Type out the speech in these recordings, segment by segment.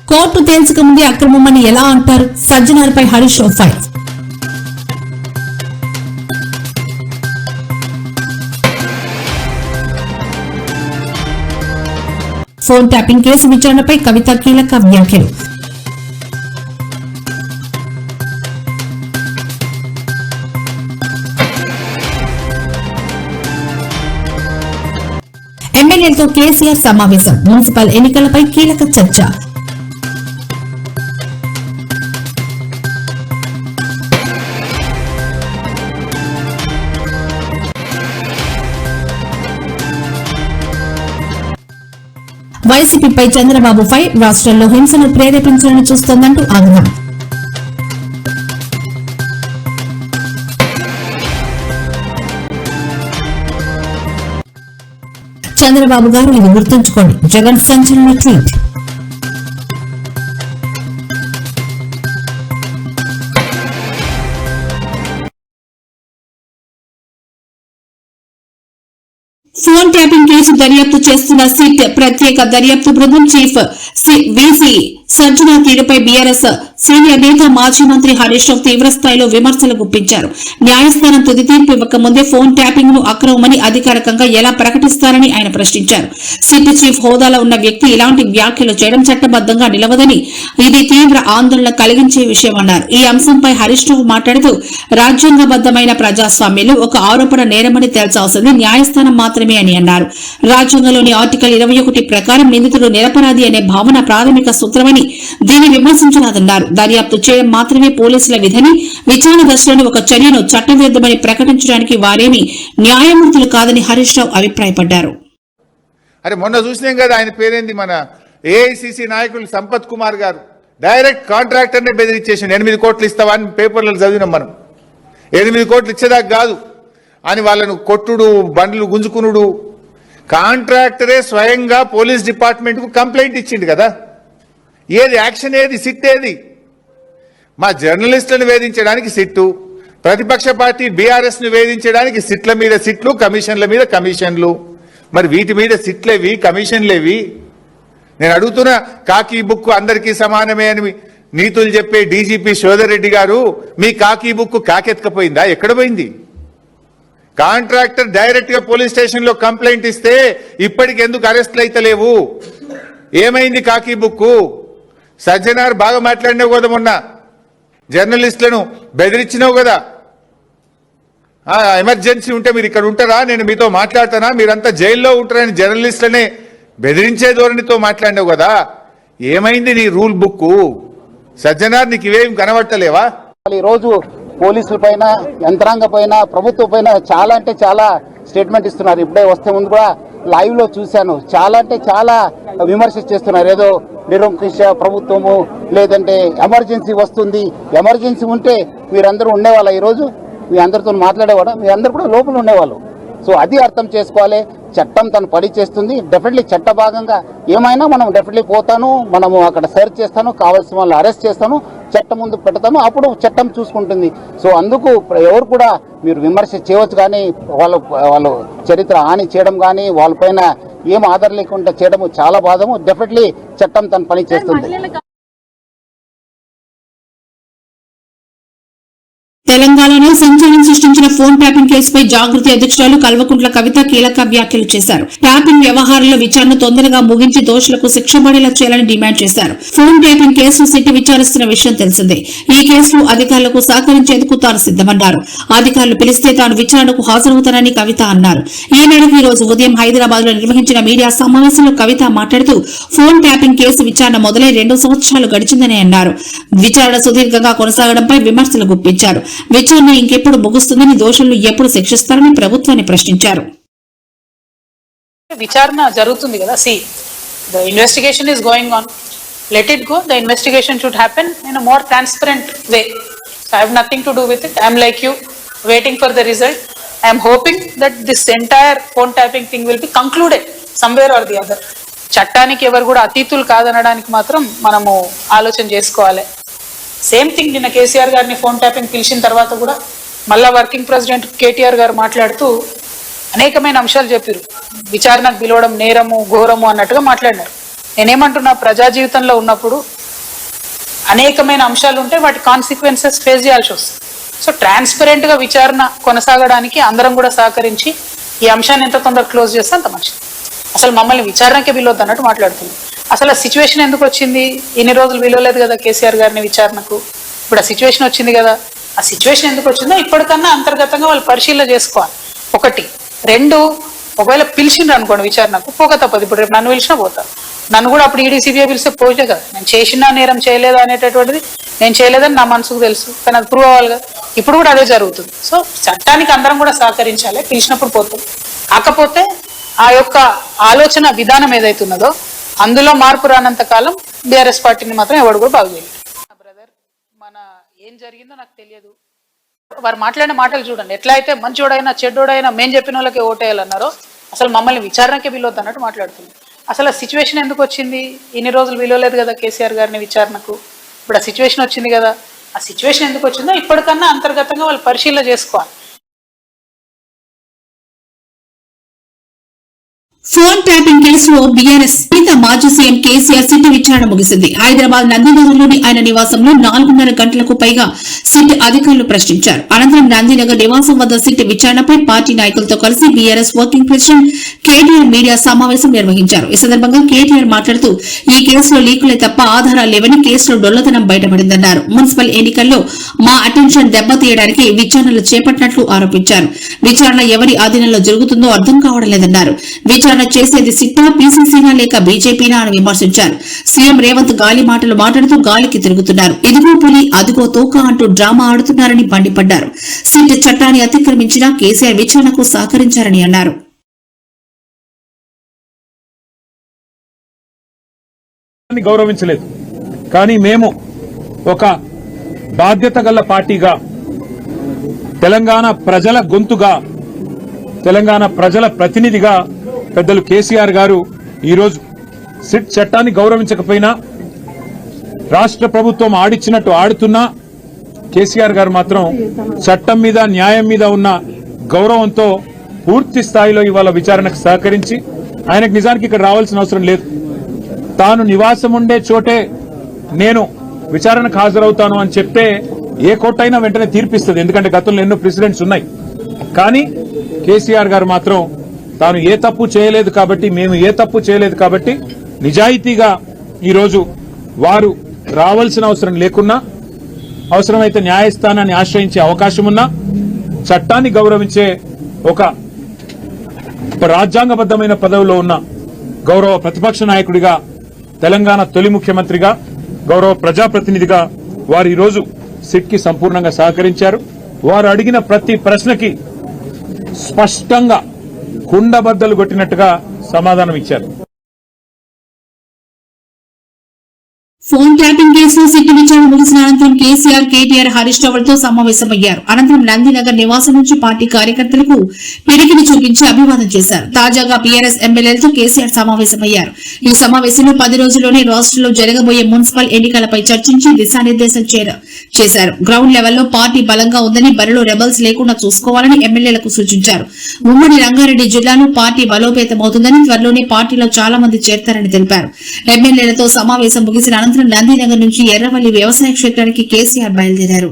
Court తేల్చక ముందే అక్రమమని ఎలా అంటారు? సజ్జనార్పై Harish Rao fire. Phone tapping case విచారణపై కవిత కీలక వ్యాఖ్యలు. ఎమ్మెల్యేలతో కేసీఆర్ సమావేశం. మున్సిపల్ ఎన్నికలపై కీలక చర్చ. వైసీపీపై చంద్రబాబు ఫైర్. రాష్ట్రంలో హింసను ప్రేరేపించాలని చూస్తోందంటూ ఆగ్రహం. చంద్రబాబు గారు ఇది గుర్తుంచుకోండి. జగన్ సంచలన ట్వీట్. ఫోన్ ట్యాపింగ్ కేసు దర్యాప్తు చేస్తున్న సిట్ ప్రత్యేక దర్యాప్తు బృందం చీఫ్ వీసీ సజ్జన తీరుపై బీఆర్ఎస్ సీనియర్ నేత మాజీ మంత్రి హరీష్ రావు తీవ్రస్థాయిలో విమర్శలు గుప్పించారు. న్యాయస్థానం తుది తీర్పు ఇవ్వకముందే ఫోన్ ట్యాపింగ్ ను అక్రమమని అధికారికంగా ఎలా ప్రకటిస్తారని ఆయన ప్రశ్నించారు. సిట్ చీఫ్ హోదాలో ఉన్న వ్యక్తి ఇలాంటి వ్యాఖ్యలు చేయడం చట్టబద్దంగా నిలవదని, ఇది తీవ్ర ఆందోళన కలిగించే విషయమన్నారు. ఈ అంశంపై హరీష్ రావు మాట్లాడుతూ రాజ్యాంగబద్దమైన ప్రజాస్వామ్యంలో ఒక ఆరోపణ నేరమని తేల్చాల్సింది న్యాయస్థానం మాత్రమే అని అన్నారు. రాజ్యాంగంలోని ఆర్టికల్ 21 ప్రకారం నిందితుడు నిరపరాధి అనే భావన ప్రాథమిక సూత్రమని, దీన్ని విమర్శించరాదన్నారు. దర్యాప్తు చేయడం మాత్రమే పోలీసుల విధని, విచారణ దశలోని ఒక చర్యను చట్టవిరుద్ధమని ప్రకటించడానికి వారేమీ న్యాయమూర్తులు కాదని హరీష్ రావు అభిప్రాయపడ్డారు. అరే మొన్న చూసినాం కదా, ఆయన పేరేంది, మన ఏఐసిసి నాయకులు సంపత్ కుమార్ గారు డైరెక్ట్ కాంట్రాక్టర్నే బెదిరించేసిండు. 8 కోట్లు ఇస్తావా అని పేపర్లలో చదివినాం మనం. 8 కోట్లు ఇచ్చేదాకా కాదు అని వాళ్ళను కొట్టుడు, బండ్లు గుంజుకునుడు. కాంట్రాక్టరే స్వయంగా పోలీస్ డిపార్ట్మెంట్ కు కంప్లైంట్ ఇచ్చిండు కదా. ఏది యాక్షన్, ఏది సిట్, ఏది? మా జర్నలిస్టులను వేధించడానికి సిట్టు, ప్రతిపక్ష పార్టీ బీఆర్ఎస్ ను వేధించడానికి సిట్ల మీద సిట్లు, కమిషన్ల మీద కమిషన్లు. మరి వీటి మీద సిట్లేవి, కమిషన్లేవి? నేను అడుగుతున్నా. కాకి బుక్ అందరికీ సమానమే అని నీతులు చెప్పే డీజీపీ శోధర్ రెడ్డి గారు, మీ కాకి బుక్ కాకెత్తుకపోయిందా? ఎక్కడ పోయింది? కాంట్రాక్టర్ డైరెక్ట్ గా పోలీస్ స్టేషన్ లో కంప్లైంట్ ఇస్తే ఇప్పటికి ఎందుకు అరెస్ట్లు అయితలేవు? ఏమైంది కాకి బుక్? సజ్జనార్ బాగా మాట్లాడినావు కదా, మొన్న జర్నలిస్టులను బెదిరించినావు కదా. ఎమర్జెన్సీ ఉంటే మీరు ఇక్కడ ఉంటారా, నేను మీతో మాట్లాడతానా, మీరంతా జైల్లో ఉంటారని జర్నలిస్టులనే బెదిరించే ధోరణితో మాట్లాడినావు కదా. ఏమైంది నీ రూల్ బుక్? సజ్జనార్, నీకు ఇవేం కనబట్టలేవా? ఈరోజు పోలీసుల పైన, యంత్రాంగ పైన, ప్రభుత్వం పైన చాలా అంటే చాలా స్టేట్మెంట్ ఇస్తున్నారు. ఇప్పుడే వస్తే ముందు కూడా లైవ్ లో చూశాను. చాలా అంటే చాలా విమర్శ చేస్తున్నారు. ఏదో నిరంకుశ ప్రభుత్వము, లేదంటే ఎమర్జెన్సీ వస్తుంది. ఎమర్జెన్సీ ఉంటే మీరందరూ ఉండేవాళ్ళ? ఈరోజు మీ అందరితో మాట్లాడేవాడు, మీ అందరు కూడా లోపల ఉండేవాళ్ళు. సో అది అర్థం చేసుకోవాలి. చట్టం తను పని చేస్తుంది. డెఫినెట్లీ చట్ట భాగంగా ఏమైనా మనం డెఫినెట్లీ పోతాను, మనము అక్కడ సెర్చ్ చేస్తాను, కావాల్సిన వాళ్ళు అరెస్ట్ చేస్తాను, చట్టం ముందు పెడతాను, అప్పుడు చట్టం చూసుకుంటుంది. సో అందుకు ఎవరు కూడా మీరు విమర్శ చేయవచ్చు, కానీ వాళ్ళు చరిత్ర హాని చేయడం కానీ వాళ్ళపైన ఏం ఆధారం లేకుండా చేయడం చాలా బాధము. డెఫినెట్లీ చట్టం తన పని చేస్తుంది. తెలంగాణలో సంచలనం సృష్టించిన ఫోన్ ట్యాపింగ్ కేసుపై జాగృతి అధ్యక్షురాలు కల్వకుంట్ల కవిత కీలక వ్యాఖ్యలు చేశారు. ట్యాపింగ్ వ్యవహారంలో విచారణ తొందరగా ముగించి దోషులకు శిక్ష పడేలా చేయాలని డిమాండ్ చేశారు. ఫోన్ ట్యాపింగ్ కేసును సిట్ విచారిస్తున్న విషయం తెలిసిందే. ఈ కేసులో అధికారులకు సహకరించేందుకు తాను సిద్దమన్నారు. అధికారులు పిలిస్తే తాను విచారణకు హాజరవుతానని కవిత అన్నారు. ఈ మేరకు ఈ రోజు ఉదయం హైదరాబాద్ లో నిర్వహించిన మీడియా సమావేశంలో కవిత మాట్లాడుతూ ఫోన్ ట్యాపింగ్ కేసు విచారణ మొదలై 2 సంవత్సరాలు గడిచిందని అన్నారు. విచారణ సుదీర్ఘంగా కొనసాగడంపై విమర్శలు గుప్పించారు. విచారణ ఇంకెప్పుడు ముగుస్తుందని, దోషులను ఎప్పుడు శిక్షిస్తారని ప్రభుత్వాన్ని ప్రశ్నించారు. విచారణ జరుగుతుంది కదా. The investigation is going on. Let it go. The investigation should happen in more transparent way. So I have nothing to do with it. I'm like you, waiting for the result. I am hoping that this entire phone tapping thing will be concluded somewhere or the other. చట్టానికి ఎవరు కూడా అతీతులు కాదనడానికి మాత్రం మనము ఆలోచన చేసుకోవాలి. Same thing నిన్న కేసీఆర్ గారిని phone tapping పిలిచిన తర్వాత కూడా మళ్ళా వర్కింగ్ ప్రెసిడెంట్ కేటీఆర్ గారు మాట్లాడుతూ అనేకమైన అంశాలు చెప్పారు. విచారణకు పిలవడం నేరము, ఘోరము అన్నట్టుగా మాట్లాడినారు. నేనేమంటున్నా, ప్రజా జీవితంలో ఉన్నప్పుడు అనేకమైన అంశాలు ఉంటే వాటి కాన్సిక్వెన్సెస్ ఫేస్ చేయాల్సి వస్తుంది. సో ట్రాన్స్పరెంట్గా విచారణ కొనసాగడానికి అందరం కూడా సహకరించి ఈ అంశాన్ని ఎంత తొందరగా క్లోజ్ చేస్తే అంత మంచిది. అసలు మమ్మల్ని విచారణకే పిలవద్దు అన్నట్టు మాట్లాడుతుంది. అసలు ఆ సిచ్యువేషన్ ఎందుకు వచ్చింది? ఇన్ని రోజులు పిలవలేదు కదా కేసీఆర్ గారిని విచారణకు, ఇప్పుడు ఆ సిచ్యువేషన్ వచ్చింది కదా. ఆ సిచ్యువేషన్ ఎందుకు వచ్చిందో ఇప్పటికన్నా అంతర్గతంగా వాళ్ళు పరిశీలన చేసుకోవాలి. ఒకటి. రెండు, ఒకవేళ పిలిచిండ్రు అనుకోండి విచారణకు, పోక తప్పదు. ఇప్పుడు రేపు నన్ను పిలిచినా పోతారు. నన్ను కూడా అప్పుడు ఈడీ సిబిఐ పిలిస్తే పోతే కదా. నేను చేసినా నేరం చేయలేదా అనేటటువంటిది నేను చేయలేదని నా మనసుకు తెలుసు, కానీ అది ప్రూవ్ అవ్వాలి కదా. ఇప్పుడు కూడా అదే జరుగుతుంది. సో చట్టానికి అందరం కూడా సహకరించాలి, పిలిచినప్పుడు పోతాం. కాకపోతే ఆ యొక్క ఆలోచన విధానం ఏదైతున్నదో అందులో మార్పు రానంత కాలం బీఆర్ఎస్ పార్టీని మాత్రం ఎవడు కూడా బాగు చేయలేదు. బ్రదర్, మన ఏం జరిగిందో నాకు తెలియదు. వారు మాట్లాడిన మాటలు చూడండి. ఎట్లా అయితే మంచోడైనా చెడ్డోడైనా మేము చెప్పిన వాళ్ళకి ఓటేయాలన్నారో, అసలు మమ్మల్ని విచారణకే పిలవద్దు అన్నట్టు మాట్లాడుతుంది. అసలు ఆ సిచ్యువేషన్ ఎందుకు వచ్చింది? ఇన్ని రోజులు పిలవలేదు కదా కేసీఆర్ గారిని విచారణకు, ఇప్పుడు ఆ సిచ్యువేషన్ వచ్చింది కదా. ఆ సిచ్యువేషన్ ఎందుకు వచ్చిందో ఇప్పటికన్నా అంతర్గతంగా వాళ్ళు పరిశీలన చేసుకోవాలి. ఫోన్ ట్యాపింగ్ కేసులో బీఆర్ఎస్ నేత మాజీ సీఎం కేసీఆర్ సిట్ విచారణ ముగిసింది. హైదరాబాద్ నందినగర్లోని ఆయన నివాసంలో 4.5 గంటలకు పైగా సిట్ అధికారులు ప్రశ్నించారు. అనంతరం నందినగర్ నివాసం వద్ద సిట్ విచారణపై పార్టీ నాయకులతో కలిసి BRS working president KTR media సమావేశం నిర్వహించారు. ఈ సందర్భంగా కేటీఆర్ మాట్లాడుతూ ఈ కేసులో లీకులే తప్ప ఆధారాలు లేవని, కేసులో డొల్లతనం బయటపడిందన్నారు. మున్సిపల్ ఎన్నికల్లో మా అటెన్షన్ దెబ్బతీయడానికి విచారణలు చేపట్టినట్లు ఆరోపించారు. విచారణ ఎవరి ఆధీనంలో జరుగుతుందో అర్థం కావడం లేదన్నారు. విచారణ చేసేది సిట్టా, పీసీసీనా లేక బీజేపీనా అని విమర్శించారు. సీఎం రేవంత్ గాలి మాటలు మాట్లాడుతూ గాలికి తిరుగుతున్నారు. ఇదిగో పులి అదిగో తోక అంటూ డ్రామా ఆడుతున్నారని మండిపడ్డారు. సిట్ చట్టాన్ని అతిక్రమించినా కేసీఆర్ విచారణకు సహకరించారని అన్నారు. గౌరవించలేదు, కానీ మేము ఒక బాధ్యత గల పార్టీగా, తెలంగాణ ప్రజల గొంతుగా, తెలంగాణ ప్రజల ప్రతినిధిగా పెద్దలు కేసీఆర్ గారు ఈరోజు సిట్ చట్టాన్ని గౌరవించకపోయినా, రాష్ట్ర ప్రభుత్వం ఆడిచ్చినట్టు ఆడుతున్నా, కేసీఆర్ గారు మాత్రం చట్టం మీద న్యాయం మీద ఉన్న గౌరవంతో పూర్తి స్థాయిలో ఇవాళ విచారణకు సహకరించి, ఆయనకు నిజానికి ఇక్కడ రావాల్సిన అవసరం లేదు. తాను నివాసం ఉండే చోటే నేను విచారణకు హాజరవుతాను అని చెప్తే ఏ కోర్టు అయినా వెంటనే తీర్పిస్తుంది, ఎందుకంటే గతంలో ఎన్నో ప్రెసిడెంట్స్ ఉన్నాయి. కానీ కేసీఆర్ గారు మాత్రం తాను ఏ తప్పు చేయలేదు కాబట్టి, మేము ఏ తప్పు చేయలేదు కాబట్టి నిజాయితీగా ఈరోజు వారు రావాల్సిన అవసరం లేకున్నా, అవసరమైతే న్యాయస్థానాన్ని ఆశ్రయించే అవకాశం ఉన్నా, చట్టాన్ని గౌరవించే ఒక రాజ్యాంగబద్దమైన పదవిలో ఉన్న గౌరవ ప్రతిపక్ష నాయకుడిగా, తెలంగాణ తొలి ముఖ్యమంత్రిగా, గౌరవ ప్రజాప్రతినిధిగా వారు ఈరోజు సిట్ కి సంపూర్ణంగా సహకరించారు. వారు అడిగిన ప్రతి ప్రశ్నకి స్పష్టంగా కుండబద్దలు కొట్టినట్టుగా సమాధానం ఇచ్చారు. ఫోన్ ట్యాపింగ్ కేసులో సిట్ విచారణ ముగిసిన అనంతరం కేసీఆర్, కేటీఆర్, హరీష్ రావులతో సమావేశమయ్యారు. అనంతరం నందినగర్ నివాసం నుంచి పార్టీ కార్యకర్తలకు పిడికిని చూపించి అభివాదం చేశారు. తాజాగా బీఆర్ఎస్ ఎమ్మెల్యేలతో కేసీఆర్ సమావేశమయ్యారు. ఈ సమావేశంలో 10 రోజుల్లోనే రాష్ట్రంలో జరగబోయే మున్సిపల్ ఎన్నికలపై చర్చించి దిశానిర్దేశం చేశారు. గ్రౌండ్ లెవెల్లో పార్టీ బలంగా ఉందని, బరిలో రెబల్స్ లేకుండా చూసుకోవాలని ఎమ్మెల్యేలకు సూచించారు. ఉమ్మడి రంగారెడ్డి జిల్లాలో పార్టీ బలోపేతమవుతుందని, త్వరలోనే పార్టీలో చాలా మంది చేరతారని తెలిపారు. ఎమ్మెల్యేలతో సమావేశం ముగిసిన అనంతరం నందినగర్ నుంచి ఎర్రవల్లి వ్యవసాయ క్షేత్రానికి కేసీఆర్ బయలుదేరారు.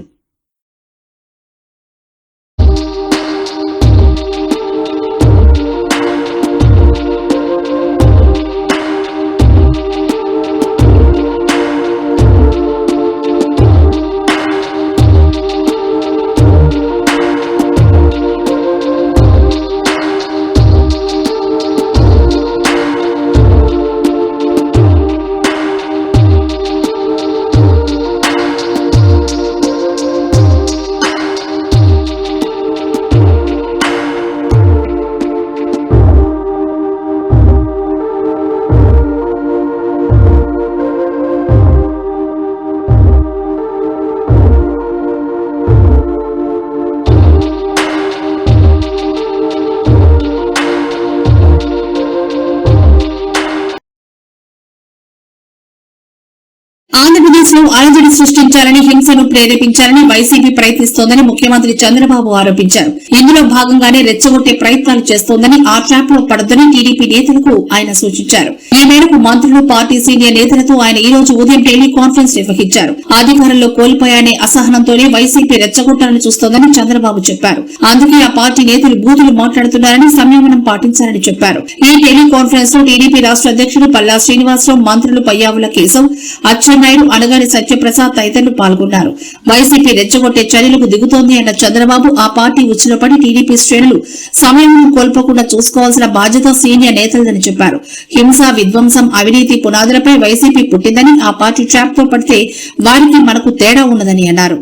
లో అలజడి సృష్టించాలని, హింసను ప్రేరేపించాలని వైసీపీ ప్రయత్నిస్తోందని ముఖ్యమంత్రి చంద్రబాబు ఆరోపించారు. ఇందులో భాగంగానే రెచ్చగొట్టే ప్రయత్నాలు చేస్తోందని, ఆ ట్రాప్ లో పడొద్దని టీడీపీ నేతలకు ఆయన సూచించారు. ఈ మేరకు మంత్రులు, పార్టీ సీనియర్ నేతలతో ఆయన ఈ రోజు ఉదయం టెలికాన్ఫరెన్స్ నిర్వహించారు. అధికారంలో కోల్పోయానే అసహనంతోనే వైసీపీ రెచ్చగొట్టాలని చూస్తోందని చంద్రబాబు చెప్పారు. అందుకే ఆ పార్టీ నేతలు బూతులు మాట్లాడుతున్నారని, సంయమనం పాటించాలని చెప్పారు. ఈ టెలికాన్ఫరెన్స్ లో టీడీపీ రాష్ట్ర అధ్యక్షుడు పల్లా శ్రీనివాసరావు, మంత్రులు పయ్యావుల కేశవ్, అచ్చెన్నాయుడు, అనగాని సత్యప్రసాద్ తదితరులు పాల్గొన్నారు. వైసీపీ రెచ్చగొట్టే చర్యలకు దిగుతోంది అన్న చంద్రబాబు ఆ పార్టీ ఉచ్చులో పడి టీడీపీ శ్రేణులు సమయం కోల్పోకుండా చూసుకోవాల్సిన బాధ్యత సీనియర్ నేతలదని చెప్పారు. హింస, విధ్వంసం, అవినీతి పునాదులపై వైసీపీ పుట్టిందని, ఆ పార్టీ ట్రాప్ తో పడితే వారికి మనకు తేడా ఉన్నదని అన్నారు.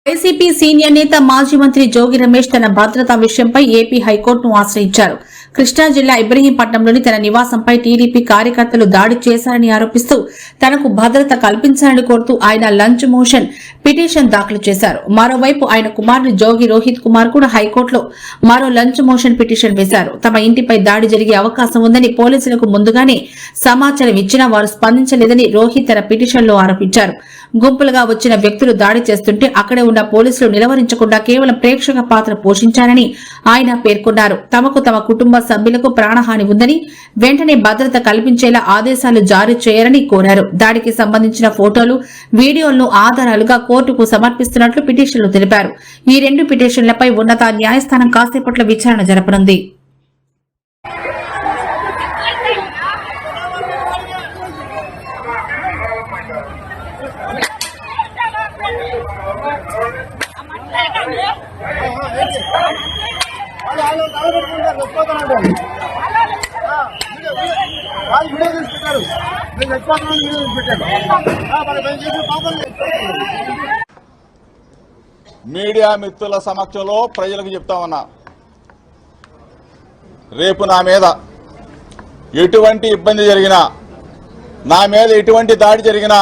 వైసీపీ సీనియర్ నేత మాజీ మంత్రి జోగి రమేష్ తన భద్రతా విషయంపై ఏపీ హైకోర్టును ఆశ్రయించారు. కృష్ణా జిల్లా ఇబ్రహీంపట్నంలోని తన నివాసంపై టీడీపీ కార్యకర్తలు దాడి చేశారని ఆరోపిస్తూ తనకు భద్రత కల్పించాలని కోరుతూ ఆయన లంచ్ మోషన్ పిటిషన్ దాఖలు చేశారు. మరోవైపు ఆయన కుమారుడు జోగి రోహిత్ కుమార్ కూడా హైకోర్టులో మరో లంచ్ మోషన్ పిటిషన్ వేశారు. తమ ఇంటిపై దాడి జరిగే అవకాశం ఉందని పోలీసులకు ముందుగానే సమాచారం ఇచ్చినా వారు స్పందించలేదని రోహిత్ తన పిటిషన్లో ఆరోపించారు. గుంపులుగా వచ్చిన వ్యక్తులు దాడి చేస్తుంటే అక్కడే ఉన్న పోలీసులు నిలవరించకుండా కేవలం ప్రేక్షక పాత్ర పోషించారని ఆయన పేర్కొన్నారు. తమకు తమ కుటుంబ సభ్యులకు ప్రాణహాని ఉందని, వెంటనే భద్రత కల్పించేలా ఆదేశాలు జారీ చేయాలని కోరారు. దాడికి సంబంధించిన ఫోటోలు, వీడియోలను ఆధారాలుగా కోర్టుకు సమర్పిస్తున్నట్లు పిటిషన్లు తెలిపారు. ఈ రెండు పిటిషన్లపై ఉన్నత న్యాయస్థానం కాసేపట్లో విచారణ జరపనుంది. మీడియా మిత్రుల సమక్షంలో ప్రజలకు చెప్తా ఉన్నా, రేపు నా మీద ఎటువంటి ఇబ్బంది జరిగినా, నా మీద ఎటువంటి దాడి జరిగినా,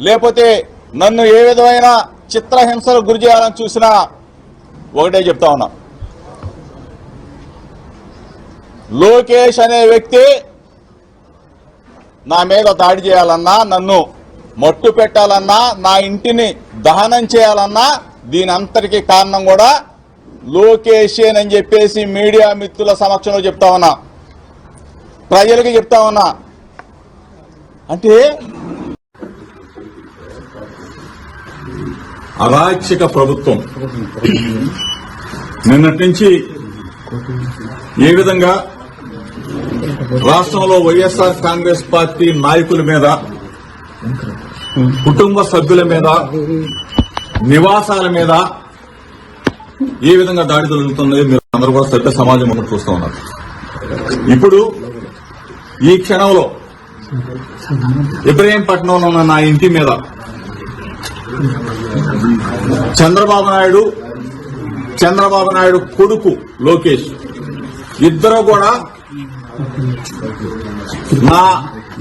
లేకపోతే నన్ను ఏ విధమైన చిత్రహింసలకు గురి చేయాలని చూసినా ఒకటే చెప్తా ఉన్నా, లోకేష్ అనే వ్యక్తి నా మీద దాడి చేయాలన్నా, నన్ను మట్టు పెట్టాలన్నా, నా ఇంటిని దహనం చేయాలన్నా దీని అంతటికీ కారణం కూడా లోకేషేనని చెప్పేసి మీడియా మిత్రుల సమక్షంలో చెప్తా ఉన్నా, ప్రజలకు చెప్తా ఉన్నా. అంటే అరాచక ప్రభుత్వం నిన్నటి నుంచి ఏ విధంగా రాష్ట్రంలో వైఎస్ఆర్ కాంగ్రెస్ పార్టీ నాయకుల మీద, కుటుంబ సభ్యుల మీద, నివాసాల మీద ఏ విధంగా దాడి జరుగుతుంది మీరు అందరూ కూడా సభ్య సమాజం ముందు చూస్తూ ఉన్నారు. ఇప్పుడు ఈ క్షణంలో ఇబ్రహీంపట్నంలో ఉన్న నా ఇంటి మీద చంద్రబాబు నాయుడు కొడుకు లోకేష్ ఇద్దరు కూడా నా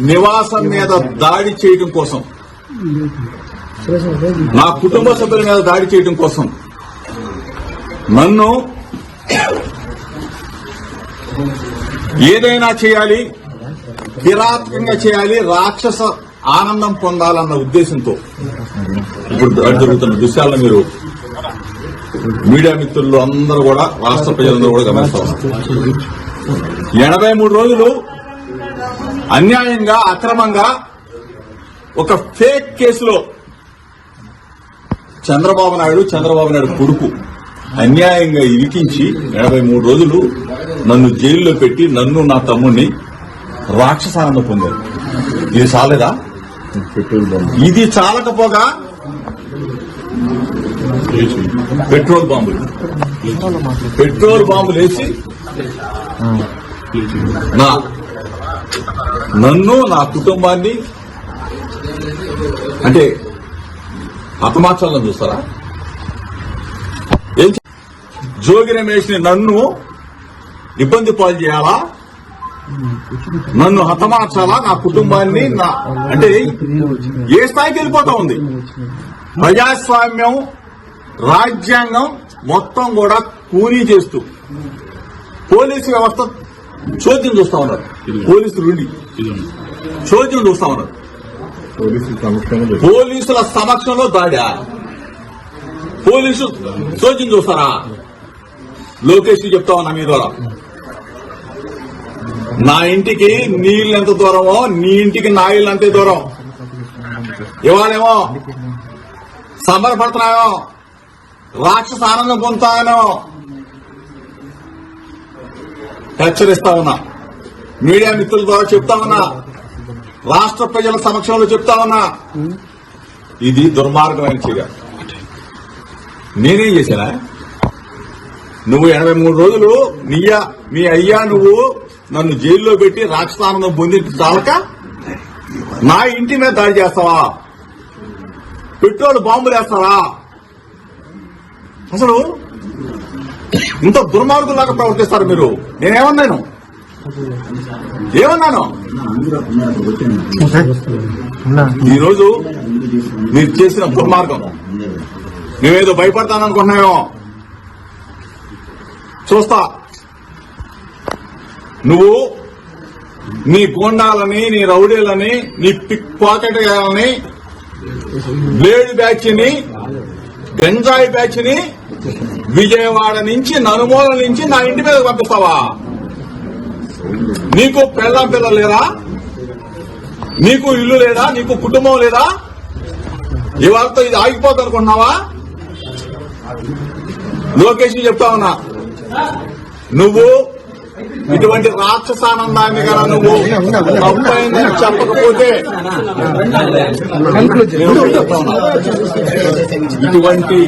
నివాసం మీద దాడి చేయడం కోసం, నా కుటుంబ సభ్యుల మీద దాడి చేయడం కోసం నన్ను ఏదైనా చేయాలి, కిరాతకంగా చేయాలి, రాక్షస ఆనందం పొందాలన్న ఉద్దేశంతో ఇప్పుడు దాడి జరుగుతున్న దృశ్యాలను మీరు మీడియా మిత్రులు అందరూ కూడా రాష్ట్ర ప్రజలందరూ కూడా గమనిస్తా ఉన్నారు. 83 రోజులు అన్యాయంగా అక్రమంగా ఒక ఫేక్ కేసులో చంద్రబాబు నాయుడు కొడుకు అన్యాయంగా ఇరికించి 83 రోజులు నన్ను జైల్లో పెట్టి నన్ను నా తమ్ముడిని రాక్షసానంద పొందారు. ఇది చాలేదా? ఇది చాలకపోగా పెట్రోల్ బాంబులు వేసి నన్ను నా కుటుంబాన్ని అంటే హతమార్చాలని చూస్తారా? జోగి రమేష్ ని నన్ను ఇబ్బంది పాలు చేయాలా? నన్ను హతమార్చాలా? నా కుటుంబాన్ని అంటే ఏ స్థాయికి వెళ్ళిపోతా ఉంది? ప్రజాస్వామ్యం, రాజ్యాంగం మొత్తం కూడా కూనీ చేస్తూ పోలీసు వ్యవస్థ చోద్యం చూస్తా ఉన్నారు. పోలీసులు చోద్యం చూస్తా ఉన్నారు. పోలీసుల సమక్షంలో దాడా? పోలీసు చోద్యం చూస్తారా? లోకేష్ చెప్తా ఉన్నా మీ ద్వారా, నా ఇంటికి నీళ్ళు ఎంత దూరమో నీ ఇంటికి నా ఇల్లు అంతే దూరం. ఇవాళేమో సంబరపడుతున్నాయో, రాక్షస ఆనందం పొందుతానో హెచ్చరిస్తా ఉన్నా. మీడియా మిత్రుల ద్వారా చెప్తా ఉన్నా, రాష్ట్ర ప్రజల సమక్షంలో చెప్తా ఉన్నా, ఇది దుర్మార్గమైన చర్య. నేనేం చేశానా? నువ్వు 83 రోజులు మీ అయ్యా నువ్వు నన్ను జైల్లో పెట్టి రాక్షసానందం పొంది చాలక నా ఇంటి మీద దాడి చేస్తావా? పెట్రోల్ బాంబులు వేస్తావా? అసలు ఇంత దుర్మార్గులాగా ప్రవర్తిస్తారు మీరు. నేనేమన్నాను? ఈరోజు మీరు చేసిన దుర్మార్గం మేమేదో భయపడతాననుకున్నామో చూస్తా. నువ్వు నీ గోండాలని, నీ రౌడీలని, నీ పిక్ పాకెట్లని, బ్లేడ్ బ్యాచ్ ని, గంజాయి బ్యాచ్ ని విజయవాడ నుంచి, నలుమూల నుంచి నా ఇంటి మీద పంపిస్తావా? నీకు పిల్లలు లేరా? నీకు ఇల్లు లేదా? నీకు కుటుంబం లేదా? ఇవాళతో ఇది ఆగిపోతుంది అనుకుంటున్నావా? లోకేష్ చెప్తా ఉన్నా, నువ్వు ఇటువంటి రాక్షసానందాన్ని కదా నువ్వు తప్పైందని చెప్పకపోతే ఇటువంటి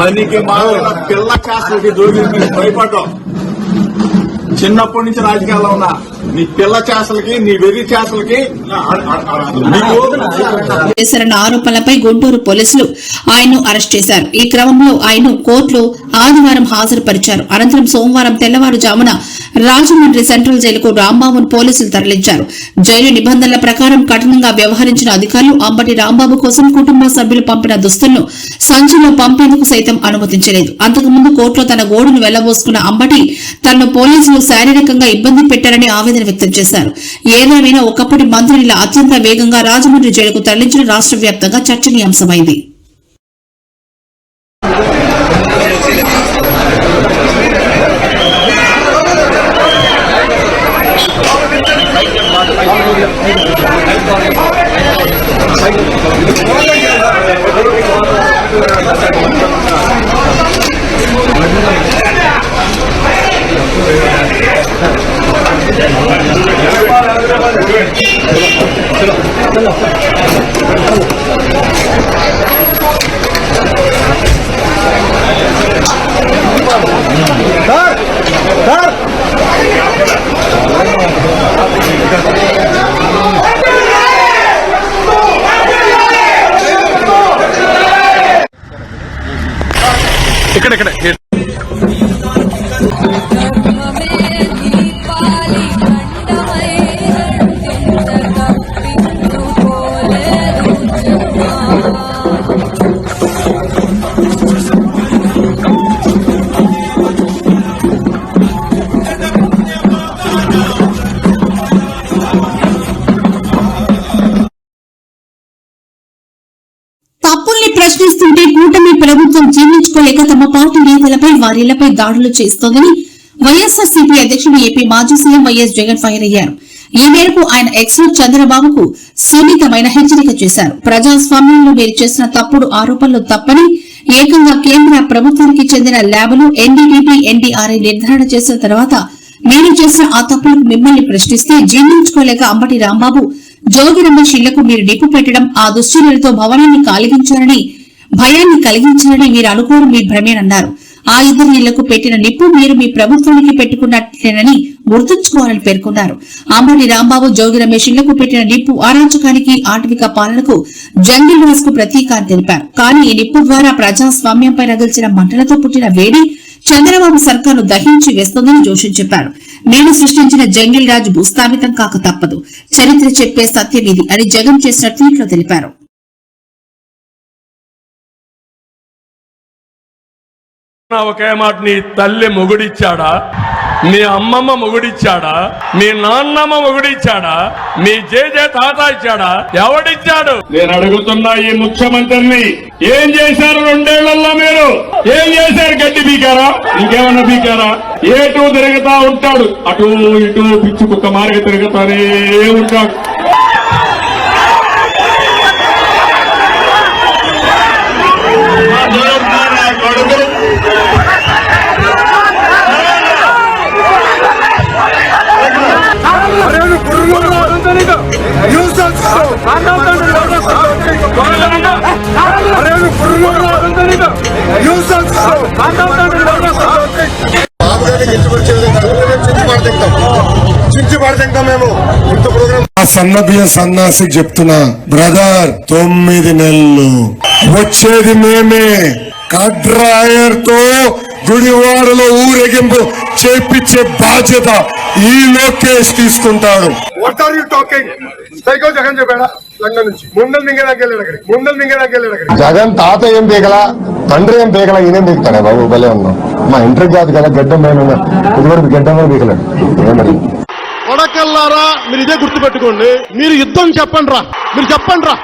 పనికి మారిన పిల్ల చేష్టలకి జోగి భయపడ్డావు. చిన్నప్పటి నుంచి రాజకీయాల్లో ఉన్నా నీ పిల్ల చేష్టలకి, నీ వెర్రి చేష్టలకి చేశారన్న ఆరోపణలపై గుంటూరు పోలీసులు ఆయన్ను అరెస్ట్ చేశారు. ఈ క్రమంలో ఆయన కోర్టులో ఆదివారం హాజరుపరిచారు. అనంతరం సోమవారం తెల్లవారుజామున రాజమండ్రి సెంట్రల్ జైలుకు రాంబాబును పోలీసులు తరలించారు. జైలు నిబంధనల ప్రకారం కఠినంగా వ్యవహరించిన అధికారులు అంబటి రాంబాబు కోసం కుటుంబ సభ్యులు పంపిన దుస్తులను సంచిలో పంపేందుకు సైతం అనుమతించలేదు. అంతకుముందు కోర్టులో తన గోడును వెళ్లబోసుకున్న అంబటి తనను పోలీసులు శారీరకంగా ఇబ్బంది పెట్టారని ఆవేదన వ్యక్తం చేశారు. ఏదేమైనా ఒకప్పటి మంత్రిని అత్యంత వేగంగా రాజమండ్రి జైలుకు తరలించడం రాష్ట్ర వ్యాప్తంగా చర్చనీయాంశమైంది. ఇక్కడ తప్పుల్ని ప్రశ్నిస్తుంటే కూటమి ప్రభుత్వం జీర్ణించుకోలేక తమ పార్టీ నేతలపై వారిళ్లపై దాడులు చేస్తోందని వైఎస్ఆర్సీపీ అధ్యక్షుడు ఏపీ మాజీ సీఎం వైఎస్ జగన్ ఫైర్ అయ్యారు. ఈ మేరకు ఆయన ఎక్స్ లో చంద్రబాబుకు సున్నితమైన హెచ్చరిక చేశారు. ప్రజాస్వామ్యంలో మీరు చేసిన తప్పుడు ఆరోపణలు తప్పని, ఏకంగా కేంద్ర ప్రభుత్వానికి చెందిన ల్యాబులు ఎన్డీటీపీ ఎన్డీఆర్ఐ నిర్ధారణ చేసిన తర్వాత మీరు చేసిన ఆ తప్పులకు మిమ్మల్ని ప్రశ్నిస్తే జీర్ణించుకోలేక అంబటి రాంబాబు, జోగి రమేష్ ఇళ్లకు మీరు నిప్పు పెట్టడం, ఆ దుశ్చర్యలతో భయాన్ని కలిగించారని మీరు అనుకోవడం మీ భ్రమేనన్నారు. ఆ ఇద్దరి ఇళ్లకు పెట్టిన నిప్పు మీరు మీ ప్రభుత్వానికి పెట్టుకున్నట్లేనని గుర్తుంచుకోవాలని పేర్కొన్నారు. అంబటి రాంబాబు, జోగి రమేష్ ఇళ్లకు పెట్టిన నిప్పు అరాచకానికి, ఆటవిక పాలనకు, జంగిల్ రాజ్ కు ప్రతీక అని తెలిపారు. కానీ ఈ నిప్పు ద్వారా ప్రజాస్వామ్యంపై రగిల్చిన మంటలతో పుట్టిన వేడి చంద్రబాబు సర్కార్ను దహించి వేస్తోందని జోషి చెప్పారు. నేను సృష్టించిన జంగిల్ రాజ్ భూస్థాపితం కాక తప్పదు. చరిత్ర చెప్పే సత్యం ఇది అని జగన్ చేసిన ట్వీట్ లో తెలిపారు. ఒకే మాట, నీ తల్లి మొగుడిచ్చాడా, నీ అమ్మమ్మ మొగుడిచ్చాడా, నీ నాన్నమ్మ మొగుడిచ్చాడా, నీ జేజే తాత ఇచ్చాడా, ఎవడిచ్చాడు? నేను అడుగుతున్నా ఈ ముఖ్యమంత్రిని, ఏం చేశారు 2 ఏళ్లలో? మీరు ఏం చేశారు? గడ్డి బీకారా? ఇంకేమన్నా బీకారా? ఏటూ తిరుగుతా ఉంటాడు, అటు ఇటు పిచ్చి కుక్క మార్గ తిరుగుతానే ఉంటాడు. సన్నబియ్య సన్నాసికి చెప్తున్నా, బ్రదర్ 9 నెలలు వచ్చేది మేమే. కడ్రాయర్ తో గుడివాడలో ఊరేగింపు చేపించే బాధ్యత ఈ లోకేష్ తీసుకుంటాడు. What are you talking? Psycho Jagan చెప్పాడా? లండన్ నుంచి ముందలు మింగేదాకెళ్ళాడు. జగన్ తాత ఏం పీకలా, తండ్రి ఏం పీకలా, ఈయనేం పీకుతాడే బాబు? భలే ఉన్నాం. మా ఇంటర్ కాదు కదా, గడ్డం పైన ఇదివరకు గడ్డం కూడా పీకలేడు. ఏమని కొడకల్లారా, మీరు ఇదే గుర్తుపెట్టుకోండి. మీరు యుద్ధం చెప్పండి రా, మీరు చెప్పండి రా.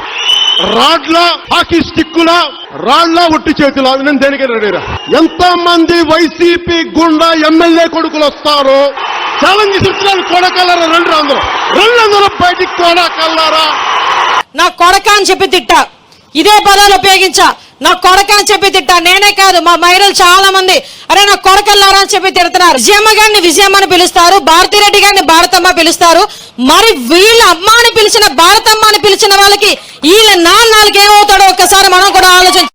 రాడ్లా, హాకీ స్టిక్కులా, రాళ్లా, ఒట్టి చేతులా, నేను దేనికైనా రెడీరా. ఎంత మంది వైసీపీ గుండా ఎమ్మెల్యే కొడుకులు వస్తారో ఛాలెంజ్ ఇస్తున్నాను. కొడకల్లారా, రెండు బయటికి కొడకల్లారా. నా కొడక అని చెప్పి తిట్టా, ఇదే పదాలు ఉపయోగించా. నా కొడక అని చెప్పి తిట్టా. నేనే కాదు, మా మహిళలు చాలా మంది అరే నా కొడకల్లారా అని చెప్పి తిడుతున్నారు. విజయమ్మ గారిని విజయమ్మ అని పిలుస్తారు, భారతిరెడ్డి గారిని భారతమ్మ పిలుస్తారు. మరి వీళ్ళ అమ్మ అని పిలిచిన, భారతమ్మ అని పిలిచిన వాళ్ళకి వీళ్ళ నాలుగేమవుతాడో ఒక్కసారి మనం కూడా ఆలోచించాలి.